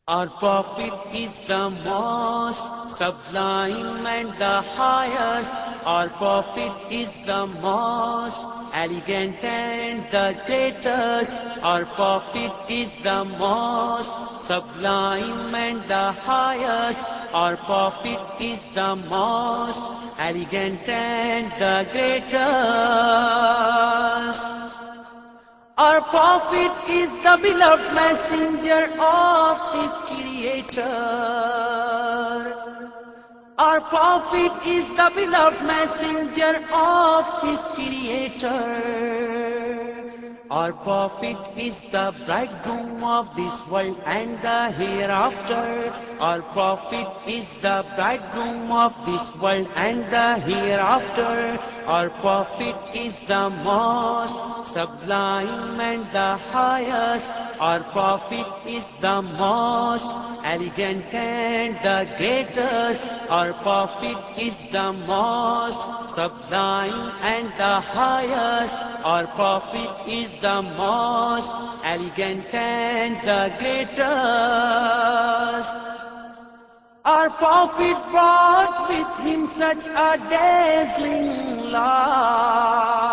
Our Prophet is the most sublime and the highest. Our Prophet is the most elegant and the greatest. Our Prophet is the most sublime and the highest. Our Prophet is the most elegant and the greatest. Our Prophet is the beloved messenger of his Creator. Our Prophet is the beloved messenger of his Creator. Our Prophet is the bridegroom of this world and the hereafter. Our Prophet is the bridegroom of this world and the hereafter. Our Prophet is the most sublime and the highest. Our Prophet is the most elegant and the greatest. Our Prophet is the most sublime and the highest. Our Prophet is the most elegant and the greatest. Our Prophet brought with him such a dazzling light.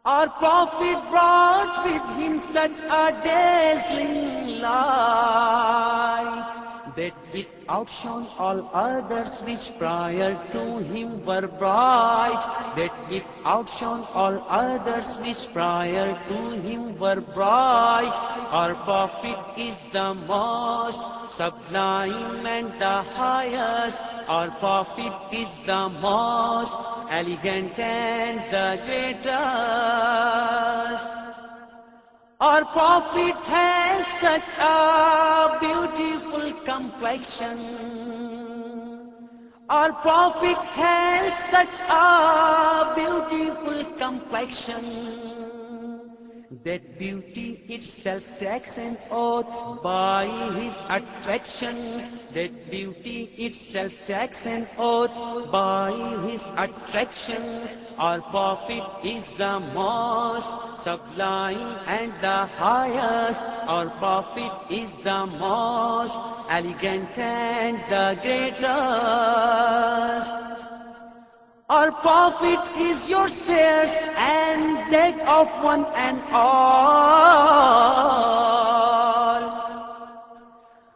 Our Prophet brought with him such a dazzling light that it outshone all others which prior to him were bright. That it outshone all others which prior to him were bright. Our Prophet is the most sublime and the highest. Our Prophet is the most elegant and the greatest. Our Prophet has such a beautiful complexion. Our Prophet has such a beautiful complexion that beauty itself takes an oath by his attraction. That beauty itself takes an oath by his attraction. Our Prophet is the most sublime and the highest. Our Prophet is the most elegant and the greatest. Our Prophet is your spares and that of one and all.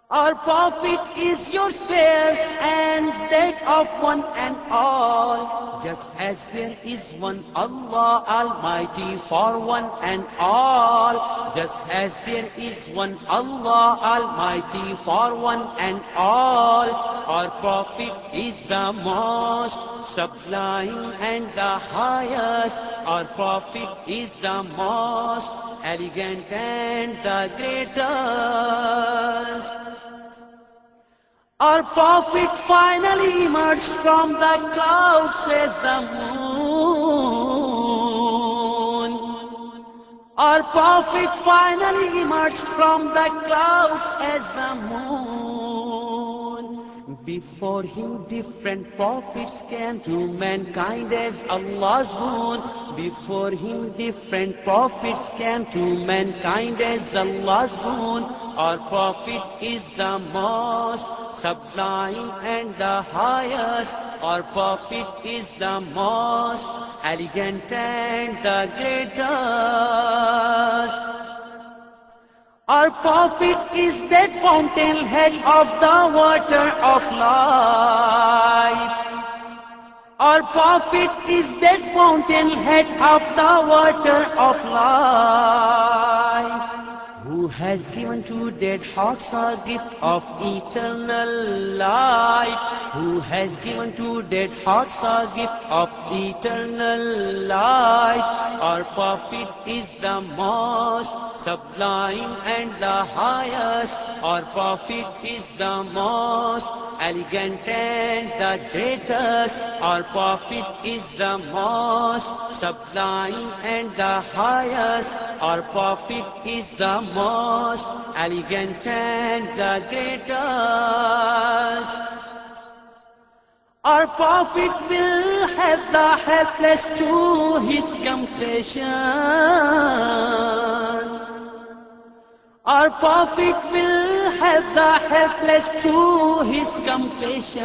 Our Prophet is your spares and that of one and all. Just as there is one Allah Almighty for one and all. Just as there is one Allah Almighty for one and all. Our Prophet is the most sublime and the highest. Our Prophet is the most elegant and the greatest. Our Prophet finally emerged from the clouds as the moon. Our Prophet finally emerged from the clouds as the moon. Before him different prophets came to mankind as Allah's boon. Before him different prophets came to mankind as Allah's boon. Our Prophet is the most sublime and the highest. Our Prophet is the most elegant and the greatest. Our Prophet is that fountainhead of the water of life. Our Prophet is that fountainhead of the water of life, who has given to dead hearts a gift of eternal life. Who has given to dead hearts a gift of eternal life. Our Prophet is the most sublime and the highest. Our Prophet is the most elegant and the greatest. Our Prophet is the most sublime and the highest. Our Prophet is the most elegant and the greatest. Our Prophet will have the helpless to his compassion. Our Prophet will help the helpless through his compassion.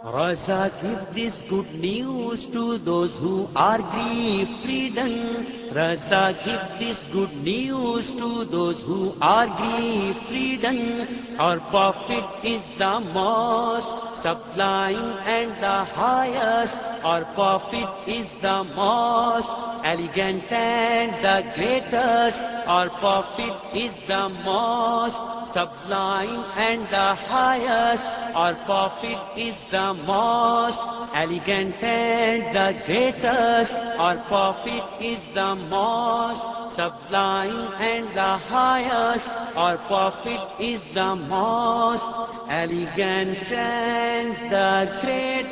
Raza, give this good news to those who are grief-ridden. Raza, give this good news to those who are grief-ridden. Our Prophet is the most sublime and the highest. Our Prophet is the most elegant and the greatest. Our Prophet is the most sublime and the highest. Our Prophet is the most elegant and the greatest. Our Prophet is the most sublime and the highest. Our Prophet is the most elegant and the greatest.